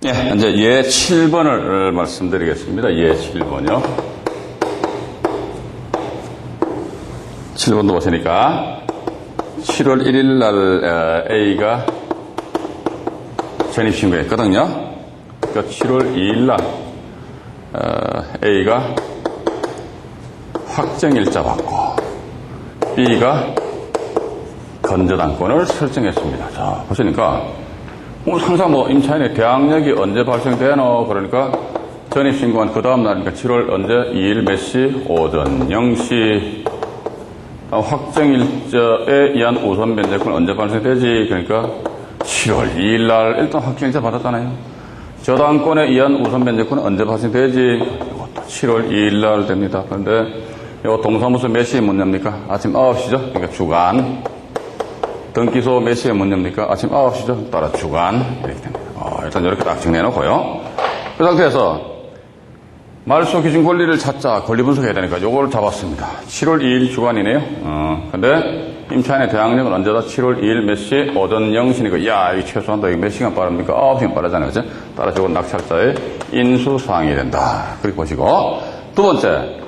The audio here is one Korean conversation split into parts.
예, 이제 예 7번을 말씀드리겠습니다. 예 7번이요. 7번도 보시니까 7월 1일 날 A가 전입신고했거든요. 그러니까 7월 2일 날 A가 확정일자 받고 B가 건저당권을 설정했습니다. 자, 보시니까 항상 임차인의 대항력이 언제 발생되노? 그러니까 전입신고한 그 다음 날이니까 7월 언제? 2일 몇 시? 오전 0시. 확정일자에 의한 우선 변제권 언제 발생되지? 그러니까 7월 2일 날 일단 확정일자 받았잖아요. 저당권에 의한 우선 변제권은 언제 발생되지? 이것도 7월 2일 날 됩니다. 그런데 이 동사무소 몇 시에 문 엽니까? 아침 9시죠? 그러니까 주간. 등기소 몇 시에 문 엽니까? 아침 9시죠? 따라 주간. 이렇게 됩니다. 일단 이렇게 딱 정리해놓고요. 그 상태에서 말소 기준 권리를 찾자. 권리 분석해야 되니까 요거를 잡았습니다. 7월 2일 주간이네요. 근데 임차인의 대항력은 언제다? 7월 2일 몇 시? 오전 0시니까 야, 이거 최소한도 이거 몇 시간 빠릅니까? 9시간 빠르잖아요. 그죠? 따라 저건 낙찰자의 인수사항이 된다. 그렇게 보시고. 두 번째.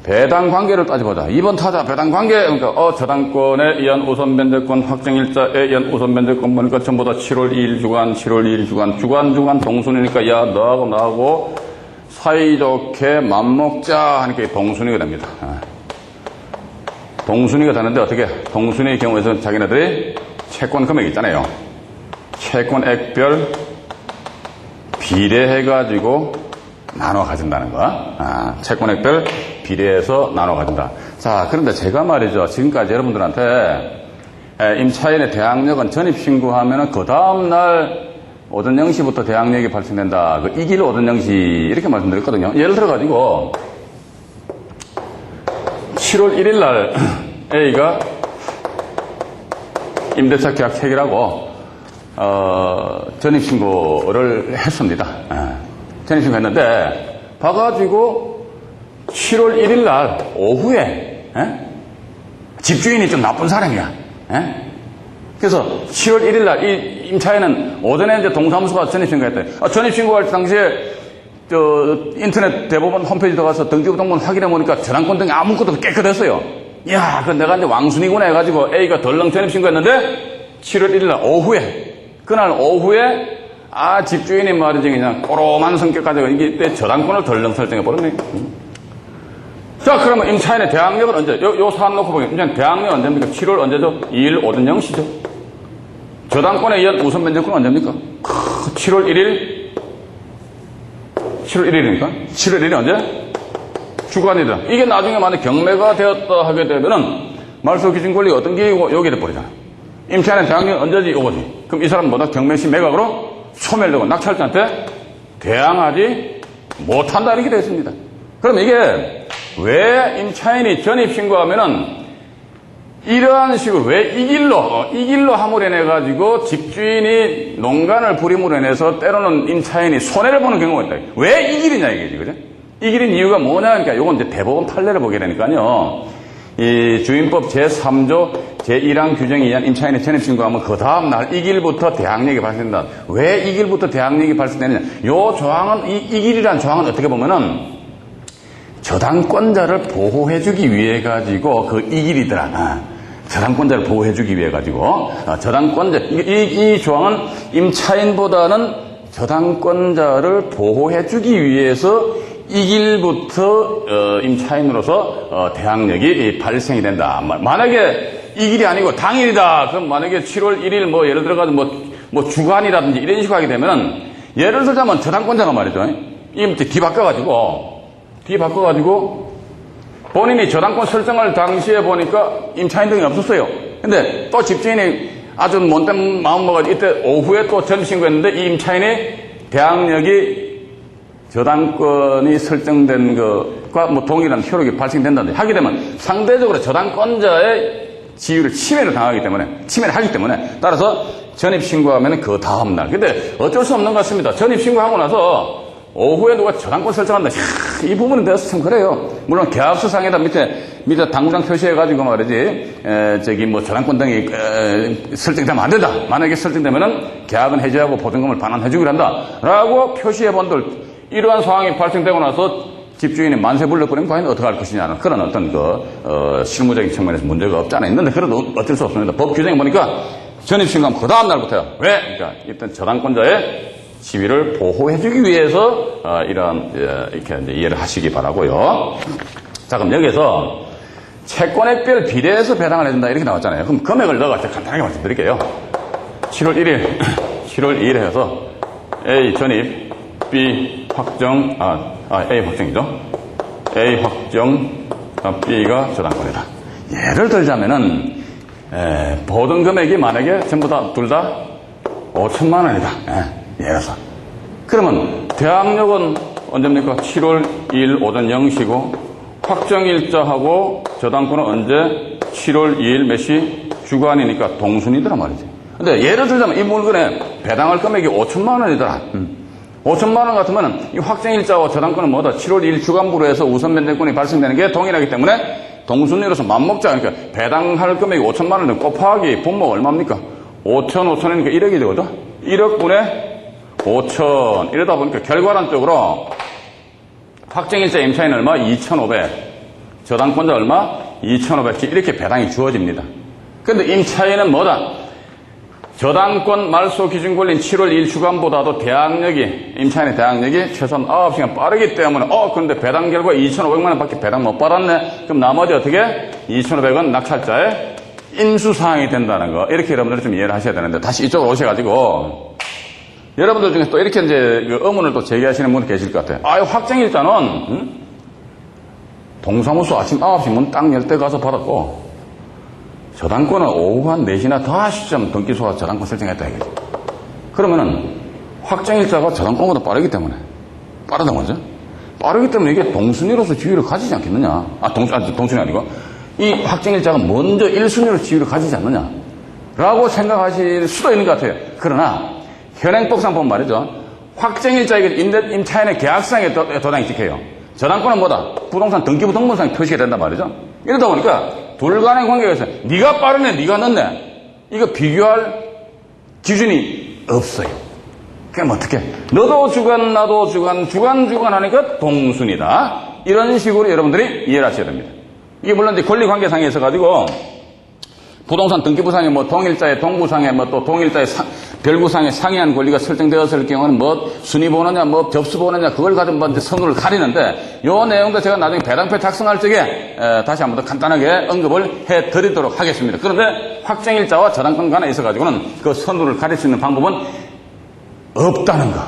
배당 관계를 따져보자. 2번 타자 배당 관계. 그러니까 저당권에 의한 우선 변제권, 확정일자에 의한 우선 변제권 보니까 전부 다 7월 2일 주간, 7월 2일 주간, 주간 동순이니까 야, 너하고 나하고 사이좋게 맘먹자 하니까 동순위가 됩니다. 동순위가 되는데 어떻게? 동순위의 경우에서는 자기네들이 채권 금액 있잖아요. 채권액별 비례해가지고 나눠 가진다는 거. 채권액별 비례해서 나눠 가진다. 자, 그런데 제가 말이죠. 지금까지 여러분들한테 임차인의 대항력은 전입신고하면은 그 다음날 오전 0시부터 대항력이 발생된다. 이 길 오전 0시 이렇게 말씀드렸거든요. 예를 들어가지고 7월 1일 날 A가 임대차 계약 체결하고 전입신고를 했습니다. 전입신고 했는데 봐가지고 7월 1일 날 오후에 집주인이 좀 나쁜 사람이야. 그래서 7월 1일 날 이 임차인은 오전에 이제 동사무소가 전입신고했대. 전입신고할 당시에 인터넷 대법원 홈페이지 들어가서 등기부등본 확인해 보니까 저당권 등이 아무것도 깨끗했어요. 이야, 그 내가 이제 왕순이구나 해가지고 A가 덜렁 전입신고했는데 7월 1일 날 오후에 그날 오후에 집주인이 말이지 그냥 꼬롬한 성격 가지고 이게 저당권을 덜렁 설정해 버렸네. 자, 그러면 임차인의 대항력은 언제? 요 사안 놓고 보면 임차인 대항력 언제입니까? 7월 언제죠? 2일 오전 0시죠. 저당권에 의한 우선 변제권은 언제입니까? 7월 1일? 7월 1일이니까? 7월 1일이 언제? 주간이다. 이게 나중에 만약 경매가 되었다 하게 되면은 말소 기준 권리가 어떤 게 여기에 돼버리잖아. 임차인의 대항력은 언제지? 이거지. 그럼 이 사람은 뭐다? 경매시 매각으로 소멸되고 낙찰자한테 대항하지 못한다 이렇게 되어 있습니다. 그럼 이게 왜 임차인이 전입신고하면은 이러한 식으로 왜 이 길로 함으로 인해가지고 집주인이 농간을 부림으로 인해서 때로는 임차인이 손해를 보는 경우가 있다. 왜 이 길이냐 이게 그죠? 이 길인 이유가 뭐냐 그러니까 요건 이제 대법원 판례를 보게 되니까요. 이 주임법 제3조 제1항 규정에 의한 임차인의 전입신고하면 그 다음 날 이 길부터 대항력이 발생된다. 왜 이 길부터 대항력이 발생되느냐? 요 조항은 이 길이라는 조항은 어떻게 보면은 저당권자를 보호해주기 위해 가지고 그 이 길이더라. 저당권자를 보호해주기 위해 가지고 저당권자 이 조항은 임차인보다는 저당권자를 보호해주기 위해서 이 길부터 임차인으로서 대항력이 발생이 된다. 만약에 이 길이 아니고 당일이다. 그럼 만약에 7월 1일 뭐 예를 들어가지고 뭐 주간이라든지 이런 식으로 하게 되면은 예를 들자면 저당권자가 말이죠. 이 뒤 바꿔가지고 본인이 저당권 설정할 당시에 보니까 임차인 등이 없었어요. 근데 또 집주인이 아주 못된 마음 먹어가지고 이때 오후에 또 전입신고했는데 이 임차인의 대항력이 저당권이 설정된 것과 뭐 동일한 효력이 발생된다든지 하게 되면 상대적으로 저당권자의 지위를 침해를 하기 때문에 따라서 전입신고하면 그 다음날. 근데 어쩔 수 없는 것 같습니다. 전입신고하고 나서 오후에 누가 저당권 설정한다. 이 부분은 대해서 참 그래요. 물론 계약서상에다 밑에 당구장 표시해가지고 말이지, 저기 뭐 저당권 등이 설정되면 안 된다. 만약에 설정되면은 계약은 해지하고 보증금을 반환해주기로 한다. 라고 표시해본들, 이러한 상황이 발생되고 나서 집주인이 만세 불러버리면 과연 어떻게 할 것이냐는 그런 어떤 실무적인 측면에서 문제가 없잖아 있는데, 그래도 어쩔 수 없습니다. 법 규정에 보니까 전입신고하면 그 다음날부터요. 왜? 그러니까 일단 저당권자의 지위를 보호해주기 위해서 이러한 이렇게 이제 이해를 하시기 바라고요. 자, 그럼 여기서 채권액별 비례해서 배당을 해준다 이렇게 나왔잖아요. 그럼 금액을 넣어서 간단하게 말씀드릴게요. 7월 1일, 7월 2일 해서 A 전입, B 확정, A 확정이죠. A 확정, B가 저당권이다. 예를 들자면은 보증 금액이 만약에 전부 다 둘 다 5천만 원이다. 예를 들어서. 그러면 대항력은 언제입니까? 7월 2일 오전 0시고 확정일자하고 저당권은 언제? 7월 2일 몇 시? 주간이니까 동순이더란 말이지. 근데 예를 들자면 이 물건에 배당할 금액이 5천만 원이더라. 5천만 원 같으면 이 확정일자와 저당권은 뭐다? 7월 2일 주간부로 해서 우선 변제권이 발생되는 게 동일하기 때문에 동순위로서 맞먹자. 그러니까 배당할 금액이 5천만 원을 곱하기 분모가 얼마입니까? 5천이니까 1억이죠, 그죠? 1억분에 5천. 이러다 보니까 결과론적으로 확정일자 임차인 얼마? 2,500. 저당권자 얼마? 2,500. 이렇게 배당이 주어집니다. 근데 임차인은 뭐다? 저당권 말소 기준 권리인 7월 2일 주간보다도 임차인의 대항력이 최소한 9시간 빠르기 때문에, 근데 배당 결과 2,500만 원밖에 배당 못 받았네. 그럼 나머지 어떻게? 2,500원 낙찰자의 인수사항이 된다는 거. 이렇게 여러분들이 좀 이해를 하셔야 되는데, 다시 이쪽으로 오셔가지고, 여러분들 중에 또 이렇게 이제 의문을 또 제기하시는 분이 계실 것 같아요. 확정일자는, 동사무소 아침 9시 문 딱 열 때 가서 받았고, 저당권은 오후 한 4시나 5시쯤 등기소가 저당권 설정했다 이거죠. 그러면은 확정일자가 저당권보다 빠르기 때문에 빠르다고 하죠. 빠르기 때문에 이게 동순위로서 지위를 가지지 않겠느냐. 동순위 아니고 이 확정일자가 먼저 1순위로 지위를 가지지 않느냐 라고 생각하실 수도 있는 것 같아요. 그러나 현행법상 보면 말이죠. 확정일자에게 임차인의 계약상에 도장이 찍혀요. 저당권은 뭐다? 부동산 등기부 등본상에 표시가 된단 말이죠. 이러다 보니까 둘 간의 관계가 있어요. 네가 빠르네, 네가 늦네. 이거 비교할 기준이 없어요. 그럼 어떻게? 너도 주간, 나도 주간 하니까 동순이다. 이런 식으로 여러분들이 이해를 하셔야 됩니다. 이게 물론 이제 권리관계상에 있어가지고 부동산 등기부상에 뭐 동일자의 동부상에 뭐 또 동일자의 별구상에 상이한 권리가 설정되었을 경우는 뭐 순위번호냐 뭐 접수번호냐 그걸 가지고 뭐 선호를 가리는데 요 내용도 제가 나중에 배당표 작성할 적에 다시 한번 더 간단하게 언급을 해드리도록 하겠습니다. 그런데 확정일자와 저당권 간에 있어가지고는 그 선호를 가릴 수 있는 방법은 없다는 거.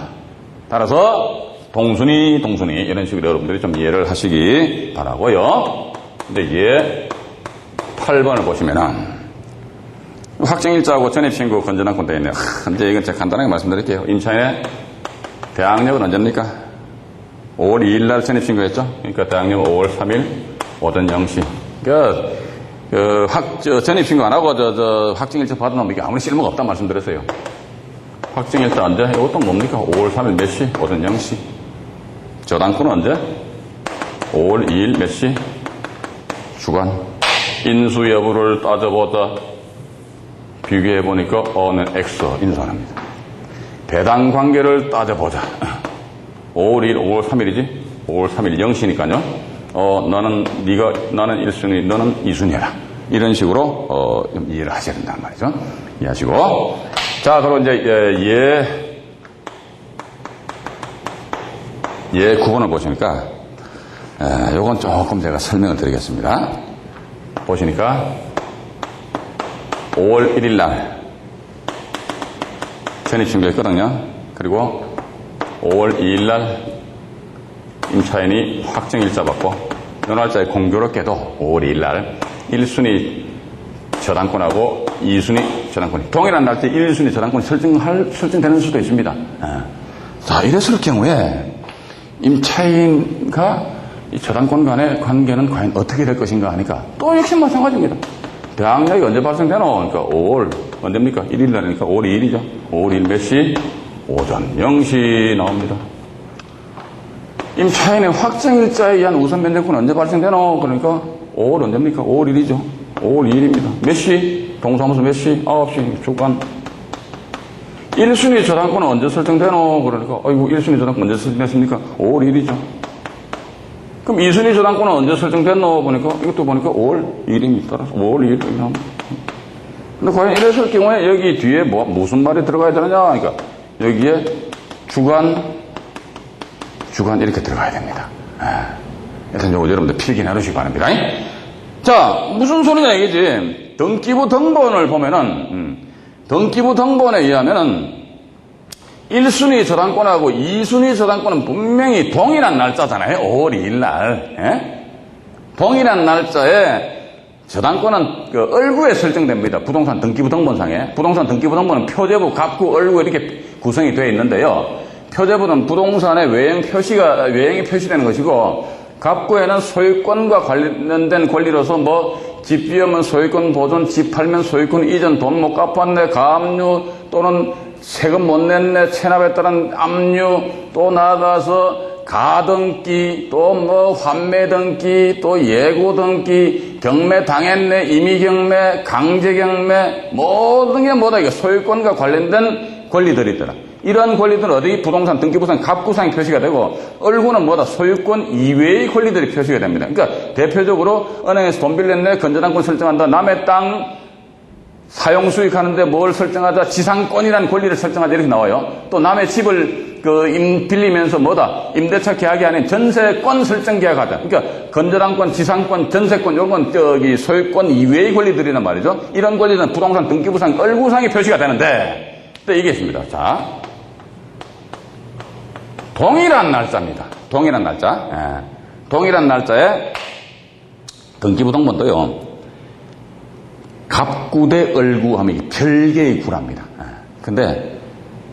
따라서 동순위 이런 식으로 여러분들이 좀 이해를 하시기 바라고요. 근데 8번을 보시면은 확정일자하고 전입신고 건전한권 되어 있네요. 이제 이건 제가 간단하게 말씀드릴게요. 임차인의 대항력은 언제입니까? 5월 2일 날 전입신고했죠? 그러니까 대항력은 5월 3일 오전 0시. 그러니까 전입신고 안 하고 확정일자 받아놓으면 이게 아무리 쓸모가 없다는 말씀드렸어요. 확정일자 언제? 이것도 뭡니까? 5월 3일 몇 시? 오전 0시. 저당권은 언제? 5월 2일 몇 시? 주간. 인수 여부를 따져보자. 비교해보니까 는 X 인수합니다. 배당 관계를 따져보자. 5월 2일, 5월 3일이지? 5월 3일 0시니까요. 나는 1순위, 너는 2순위라. 이런 식으로 좀 이해를 하셔야 된다는 말이죠. 이해하시고. 자, 그럼 이제 예 9번을 보시니까 요건 조금 제가 설명을 드리겠습니다. 보시니까 5월 1일 날 전입신고했거든요. 그리고 5월 2일 날 임차인이 확정일자 받고 요 날짜에 공교롭게도 5월 2일 날 1순위 저당권하고 2순위 저당권이 동일한 날짜에 1순위 저당권이 설정되는 수도 있습니다. 자, 이랬을 경우에 임차인과 이 저당권 간의 관계는 과연 어떻게 될 것인가 하니까 또 역시 마찬가지입니다. 대항력이 언제 발생되노? 그러니까 5월 언제입니까? 1일 날이니까 5월 2일이죠. 5월 1일 몇 시? 오전 0시 나옵니다. 임차인의 확정일자에 의한 우선 면제권은 언제 발생되노? 그러니까 5월 언제입니까? 5월 1일이죠. 5월 2일입니다. 몇 시? 동사무소 몇 시? 9시 주간. 1순위 저당권은 언제 설정되노? 그러니까 아이고 1순위 저당권 언제 설정됐습니까? 5월 1일이죠. 그럼 2순위 저당권은 언제 설정됐노? 보니까 이것도 보니까 5월 2일입니다. 따라서 5월 2일 이렇게 합니다. 근데 과연 이랬을 경우에 여기 뒤에 무슨 말이 들어가야 되느냐? 그러니까 여기에 주간 이렇게 들어가야 됩니다. 일단 요거 여러분들 필기나 해두시기 바랍니다. 자, 무슨 소리냐 이게지. 등기부 등본을 보면은, 등기부 등본에 의하면은 1순위 저당권하고 2순위 저당권은 분명히 동일한 날짜잖아요. 5월 2일 날. 동일한 날짜에 저당권은 그 얼구에 설정됩니다. 부동산 등기부 등본상에. 부동산 등기부 등본은 표제부, 갑구, 얼구 이렇게 구성이 되어 있는데요. 표제부는 부동산의 외형이 표시되는 것이고, 갑구에는 소유권과 관련된 권리로서 집 비우면 소유권 보존, 집 팔면 소유권 이전, 돈 못 갚았네, 가압류 또는 세금 못 냈네, 체납에 따른 압류, 또 나아가서 가등기, 또 환매등기, 또 예고등기, 경매 당했네, 임의경매, 강제경매, 모든 게 이게 소유권과 관련된 권리들이 있더라. 이러한 권리들은 어디? 부동산 등기부상, 갑구상에 표시가 되고, 얼구는 소유권 이외의 권리들이 표시가 됩니다. 그러니까 대표적으로 은행에서 돈 빌렸네, 건전한권 설정한다, 남의 땅 사용 수익하는데 뭘 설정하자, 지상권이라는 권리를 설정하자 이렇게 나와요. 또 남의 집을 빌리면서 임대차 계약이 아닌 전세권 설정 계약하자. 그러니까 건전한권, 지상권, 전세권 이런 건 소유권 이외의 권리들이란 말이죠. 이런 권리는 부동산 등기부상, 얼구상에 표시가 되는데, 또 이게 있습니다. 자, 동일한 날짜입니다. 동일한 날짜. 동일한 날짜에 등기부 등본도요. 갑구 대 얼구 하면 별개의 구랍니다. 근데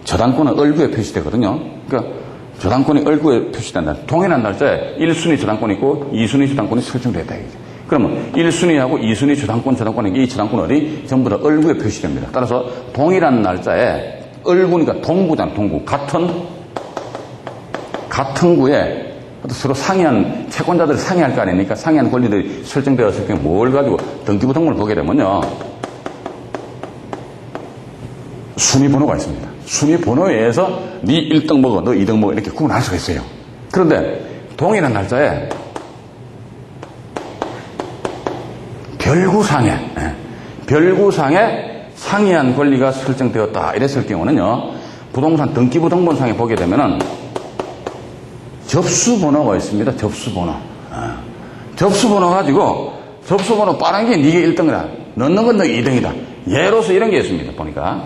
저당권은 얼구에 표시되거든요. 그러니까 저당권이 얼구에 표시된다. 동일한 날짜에 1순위 저당권이 있고 2순위 저당권이 설정됐다. 그러면 1순위하고 2순위 저당권이 이 저당권이 전부 다 얼구에 표시됩니다. 따라서 동일한 날짜에 얼구니까 동구잖아. 동구. 같은 구에 서로 상이한, 채권자들이 상이할 거 아닙니까? 상이한 권리들이 설정되었을 경우 뭘 가지고 등기부 등본을 보게 되면요. 순위 번호가 있습니다. 순위 번호에 의해서 네 1등 먹어, 너 2등 먹어 이렇게 구분할 수가 있어요. 그런데 동일한 날짜에 별구상에 상이한 권리가 설정되었다 이랬을 경우는요. 부동산 등기부 등본상에 보게 되면은 접수번호가 있습니다. 접수번호. 접수번호 가지고 접수번호 빠른 게 네게 1등이다. 넣는 건 너 2등이다. 예로서 이런 게 있습니다. 보니까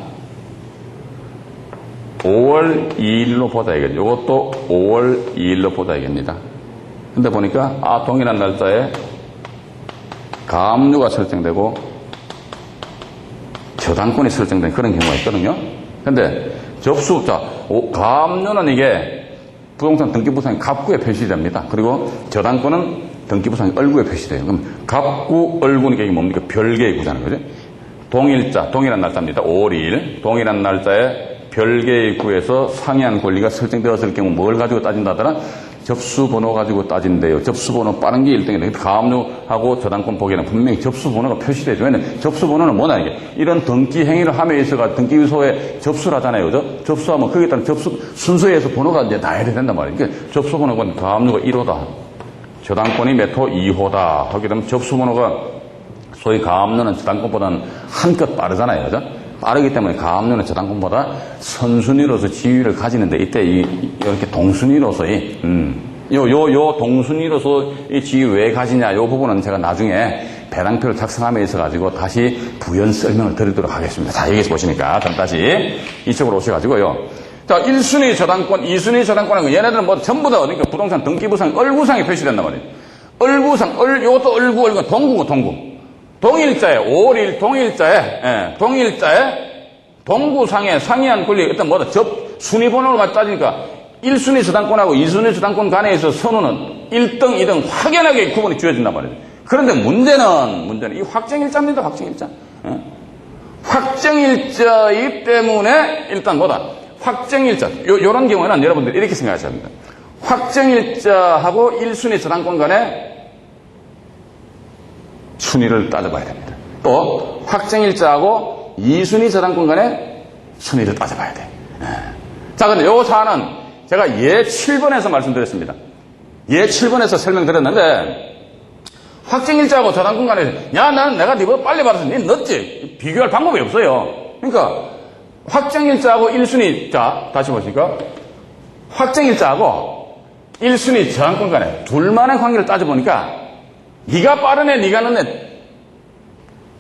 5월 2일로 보자야겠죠. 이것도 5월 2일로 보자야겠습니다. 근데 보니까 동일한 날짜에 가압류가 설정되고 저당권이 설정된 그런 경우가 있거든요. 근데 가압류는 이게 부동산 등기부상의 갑구에 표시됩니다. 그리고 저당권은 등기부상의 얼구에 표시돼요. 그럼 갑구, 얼구니까 이게 뭡니까? 별개의 구잖아요. 그죠? 동일한 날짜입니다. 5월 2일. 동일한 날짜에 별개의 구에서 상이한 권리가 설정되었을 경우 뭘 가지고 따진다더라? 접수번호 가지고 따진대요. 접수번호 빠른 게 1등인데 가압류하고 저당권 보기에는 분명히 접수번호가 표시되죠. 왜냐면 접수번호는 뭐냐 이게. 이런 등기 행위를 함에 있어가 등기소에 접수를 하잖아요. 그죠? 접수하면 거기에 따른 접수 순서에서 번호가 이제 나열이 된단 말이에요. 그러니까 접수번호가 가압류가 1호다. 저당권이 몇 호 2호다. 하게 되면 접수번호가 소위 가압류는 저당권보다는 한껏 빠르잖아요. 그죠? 빠르기 때문에 가압류는 저당권보다 선순위로서 지위를 가지는데 이때 이렇게 동순위로서의 동순위로서 이 지위 왜 가지냐 이 부분은 제가 나중에 배당표를 작성함에 있어가지고 다시 부연 설명을 드리도록 하겠습니다. 자, 여기서 보시니까 다시 이쪽으로 오셔가지고요. 자, 1순위 저당권, 2순위 저당권은 얘네들은 전부 다 그러니까 부동산 등기부상, 얼구상에 표시된단 말이에요. 얼구상, 이것도 얼구, 동구. 동일자에, 5월 1일 동일자에, 동구상에 상이한 권리, 일단 순위번호를 갖다 따지니까 1순위 저당권하고 2순위 저당권 간에 있어 선호는 1등, 2등 확연하게 구분이 주어진단 말이에요. 그런데 문제는 이 확정일자입니다, 확정일자. 확정일자이기 때문에 일단 확정일자. 요런 경우에는 여러분들이 이렇게 생각하셔야 합니다. 확정일자하고 1순위 저당권 간의 순위를 따져봐야 됩니다. 또 확정일자하고 2순위 저당권 간의 순위를 따져봐야 돼. 자, 근데 요 사안은 제가 예 7번에서 말씀드렸습니다. 예 7번에서 설명드렸는데 확정일자하고 저당권 간에 야, 나는 내가 니보다 빨리 받아서 니 늦지. 비교할 방법이 없어요. 그러니까 확정일자하고 1순위, 자, 다시 보시니까 확정일자하고 1순위 저당권 간에 둘만의 관계를 따져보니까 네가 빠르네, 네가 늦네.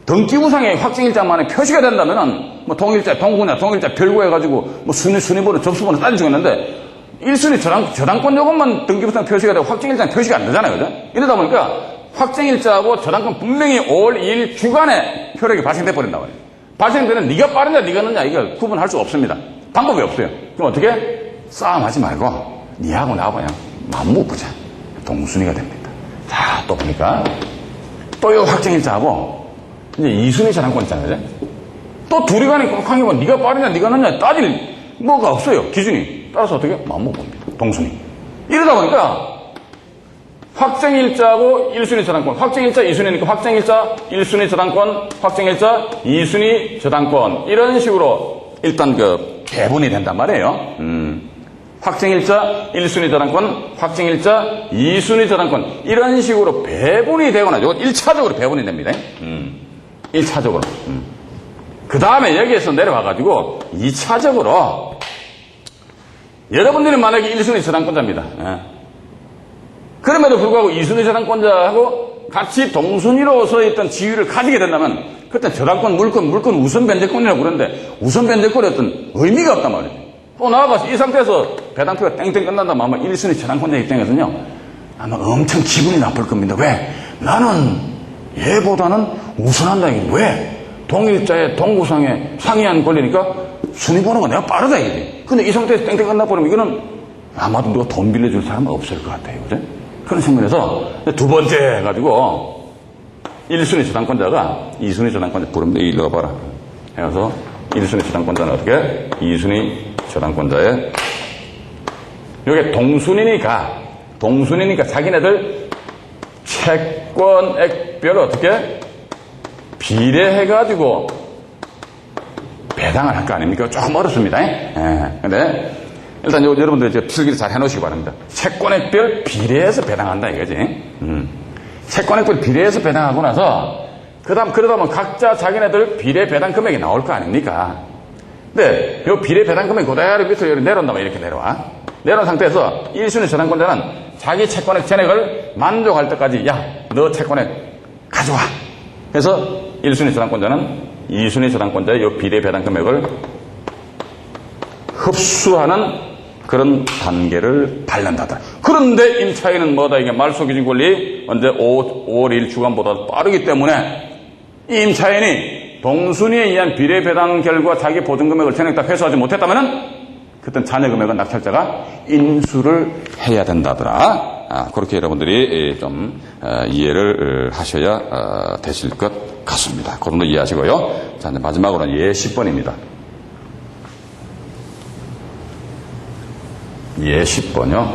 등기부상에 확정일자만에 표시가 된다면은 뭐 동일자, 동구냐, 동일자 별거 해가지고 뭐 순위번호, 접수번호 따져주겠는데 1순위 저당권 요것만 등기부상 표시가 되고 확정일자는 표시가 안 되잖아요. 그죠? 이러다 보니까 확정일자하고 저당권 분명히 5월 2일 주간에 효력이 발생돼 버린단 말이에요. 발생되는 네가 빠르냐, 네가 늦냐 이걸 구분할 수 없습니다. 방법이 없어요. 그럼 어떻게? 싸움하지 말고 니하고 나하고 그냥 맞먹보자. 동순위가 됩니다. 자, 또 보니까 또 이 확정일자하고 이제 2순위 저당권 있잖아요. 또 둘이 간에 꽉하면 네가 빠르냐, 네가 늦냐 따질 뭐가 없어요. 기준이. 따라서 어떻게? 맞먹봅니다. 동순위. 이러다 보니까 확정일자하고 1순위 저당권, 확정일자 2순위니까 확정일자 1순위 저당권, 확정일자 2순위 저당권 이런 식으로 일단 그 배분이 된단 말이에요. 확정일자 1순위 저당권, 확정일자 2순위 저당권 이런 식으로 배분이 되거나 이건 1차적으로 배분이 됩니다. 1차적으로. 그 다음에 여기에서 내려와가지고 2차적으로 여러분들이 만약에 1순위 저당권자입니다. 그럼에도 불구하고 2순위 저당권자하고 같이 동순위로 서있던 지위를 가지게 된다면 그때 저당권, 물권 우선 변제권이라고 그러는데 우선 변제권이 어떤 의미가 없단 말이죠. 또 나아가서 이 상태에서 배당표가 땡땡 끝난다면 아마 1순위 저당권자 입장에서는요 아마 엄청 기분이 나쁠 겁니다. 왜? 나는 얘보다는 우선한다. 이게 왜? 동일자의 동구상에 상이한 권리니까 순위번호가 내가 빠르다 이게. 근데 이 상태에서 땡땡 끝나버리면 이거는 아마도 누가 돈 빌려줄 사람은 없을 것 같아요. 그죠? 그런 측면에서 두 번째 해가지고 1순위 저당권자가 2순위 저당권자 부릅니다. 일로 와봐라. 해서 1순위 저당권자는 어떻게? 2순위 저당권자의 이게 동순위니까 자기네들 채권액별을 어떻게? 비례해가지고 배당을 할 거 아닙니까? 조금 어렵습니다. 근데 일단 여러분들 이제 필기를 잘 해놓으시기 바랍니다. 채권액별 비례해서 배당한다 이거지. 채권액별 비례해서 배당하고 나서 그러다 보면 각자 자기네들 비례 배당 금액이 나올 거 아닙니까? 근데 이 비례 배당 금액이 그대로 밑으로 내려온다면 이렇게 내려와. 내려온 상태에서 1순위 저당권자는 자기 채권액 전액을 만족할 때까지 야, 너 채권액 가져와. 그래서 1순위 저당권자는 2순위 저당권자의 이 비례 배당 금액을 흡수하는 그런 단계를 밟는다더라. 그런데 임차인은 뭐다? 이게 말소기준 권리 언제 5월 1일 주간보다 빠르기 때문에 이 임차인이 동순위에 의한 비례 배당 결과 자기 보증금액을 전액 다 회수하지 못했다면은 그땐 자녀 금액은 낙찰자가 인수를 해야 된다더라. 그렇게 여러분들이 좀 이해를 하셔야 되실 것 같습니다. 그 정도 이해하시고요. 자, 이제 마지막으로는 예 10번입니다. 예 10번요.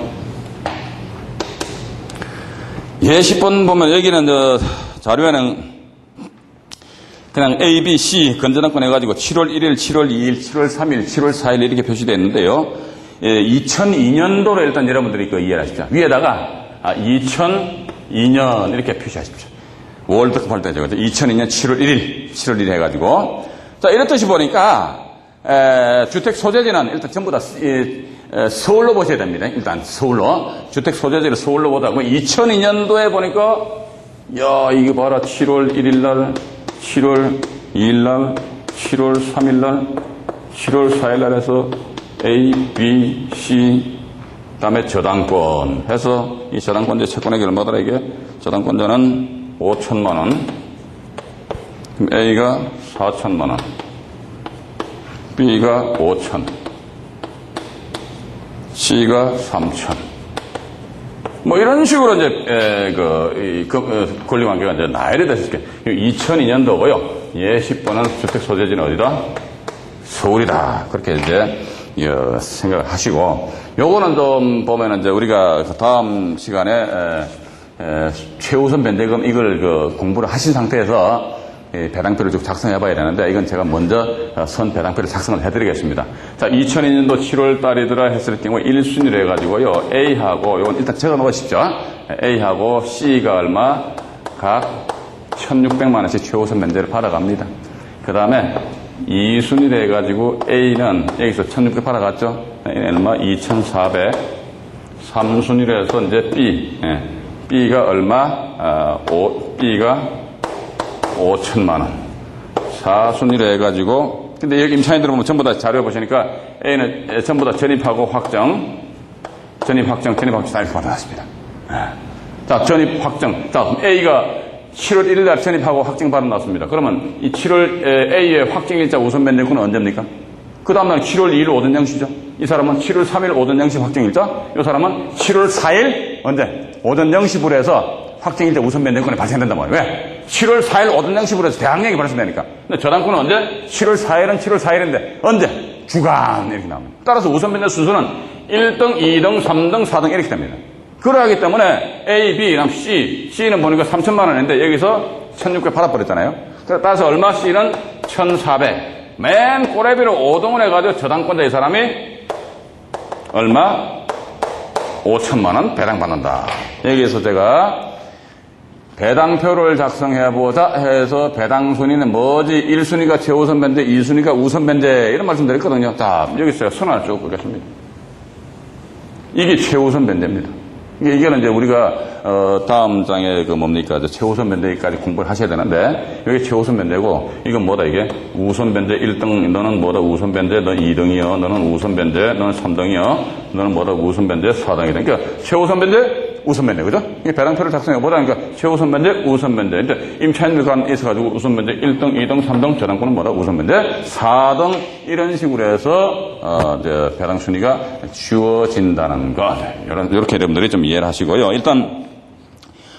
예 10번 보면 여기는 자료에는 그냥 A, B, C 건전한권 해가지고 7월 1일, 7월 2일, 7월 3일, 7월 4일 이렇게 표시되어 있는데요. 2002년도로 일단 여러분들이 이해를 하십시오. 위에다가 2002년 이렇게 표시하십시오. 월드컵 할 때죠. 2002년 7월 1일 해가지고. 자, 이렇듯이 보니까 주택 소재지는 일단 전부 다 서울로 보셔야 됩니다. 일단 서울로. 주택 소재지를 서울로 보다 보면 2002년도에 보니까 야, 이거 봐라. 7월 1일 날, 7월 2일 날, 7월 3일 날, 7월 4일 날 해서 A, B, C 그다음에 저당권 해서 이 저당권자 채권액이 얼마더라 이게? 저당권자는 5천만 원. 그럼 A가 4천만 원. B가 5천. C가 3천. 뭐 이런 식으로 이제 권리 관계가 이제 나열이 됐을 게 2002년도고요. 예 10번은 주택 소재지는 어디다? 서울이다. 그렇게 이제 생각을 하시고, 요거는 좀 보면은 이제 우리가 다음 시간에 최우선 변제금 이걸 공부를 하신 상태에서 배당표를 쭉 작성해 봐야 되는데, 이건 제가 먼저 선 배당표를 작성을 해드리겠습니다. 자, 2002년도 7월 달이더라 했을 경우에 1순위로 해가지고요, A하고, 요건 일단 적어 놓으십시오. A하고 C가 얼마? 각 1,600만원씩 최우선 변제를 받아갑니다. 그 다음에 2순위로 해가지고 A는 여기서 1,600 받아갔죠? 얼마? 2,400. 3순위로 해서 이제 B. B가 얼마? B가 5천만원. 4순위로 해가지고, 근데 여기 임차인들 보면 전부 다 자료 보시니까 A는 전부 다 전입하고 확정 다 이렇게 받아놨습니다. 자, 전입 확정. 자, A가 7월 1일 날 전입하고 확정 받아놨습니다. 그러면 이 7월 A의 확정일자 우선 변제권은 언제입니까? 그 다음날 7월 2일 오전 0시죠. 이 사람은 7월 3일 오전 0시 확정일자, 이 사람은 7월 4일 언제? 오전 0시부로 해서 확정일자 우선 변제권이 발생된단 말이에요. 왜? 7월 4일 오전 0시부로 해서 대항력이 발생되니까. 근데 저당권은 언제? 7월 4일은 7월 4일인데 언제? 주간 이렇게 나옵니다. 따라서 우선 변제 순서는 1등, 2등, 3등, 4등 이렇게 됩니다. 그러기 때문에 A, B, 그다음 C, C는 보니까 3천만 원인데 여기서 1,600 받아버렸잖아요. 따라서 얼마? C는 1,400. 맨 꼬레비로 5등을 해가지고 저당권자 이 사람이 얼마? 5천만 원 배당받는다. 여기에서 제가 배당표를 작성해보자 해서 배당 순위는 뭐지? 1순위가 최우선 변제, 2순위가 우선 변제 이런 말씀 드렸거든요. 자, 여기 제가 손 하나 쭉 보겠습니다. 이게 최우선 변제입니다. 이게는 이제 우리가 다음 장에 뭡니까? 최우선 변제까지 공부를 하셔야 되는데, 여기 최우선 변제고, 이건 뭐다 이게? 우선 변제 1등, 너는 뭐다? 우선 변제, 너 2등이요. 너는 우선 변제, 너는 3등이요. 너는 뭐다? 우선 변제 4등이다. 그러니까 최우선 변제, 우선 변제, 그죠? 이 배당표를 작성해 보다. 그러니까 최우선 변제, 우선 변제. 이제 임차인들간 있어가지고 우선 변제 1등, 2등, 3등, 저당권은 뭐다? 우선 변제 4등 이런 식으로 해서 이제 배당 순위가 주어진다는 것. 이렇게 여러분들이 좀 이해를 하시고요. 일단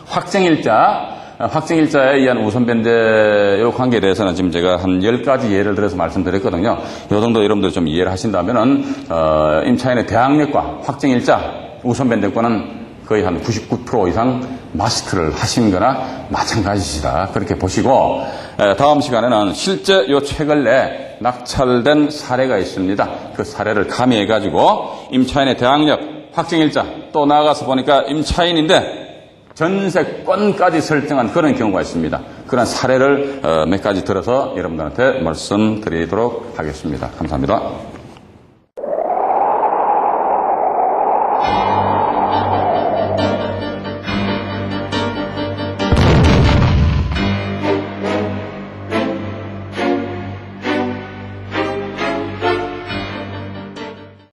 확정일자에 의한 우선 변제 이 관계에 대해서는 지금 제가 한 10가지 예를 들어서 말씀드렸거든요. 이 정도 여러분들 좀 이해를 하신다면은 임차인의 대항력과 확정일자 우선 변제권은 거의 한 99% 이상 마스터를 하신 거나 마찬가지시다. 그렇게 보시고, 다음 시간에는 실제 요 책을 내 낙찰된 사례가 있습니다. 그 사례를 가미해가지고 임차인의 대항력, 확정일자, 또 나아가서 보니까 임차인인데 전세권까지 설정한 그런 경우가 있습니다. 그런 사례를 몇 가지 들어서 여러분들한테 말씀드리도록 하겠습니다. 감사합니다.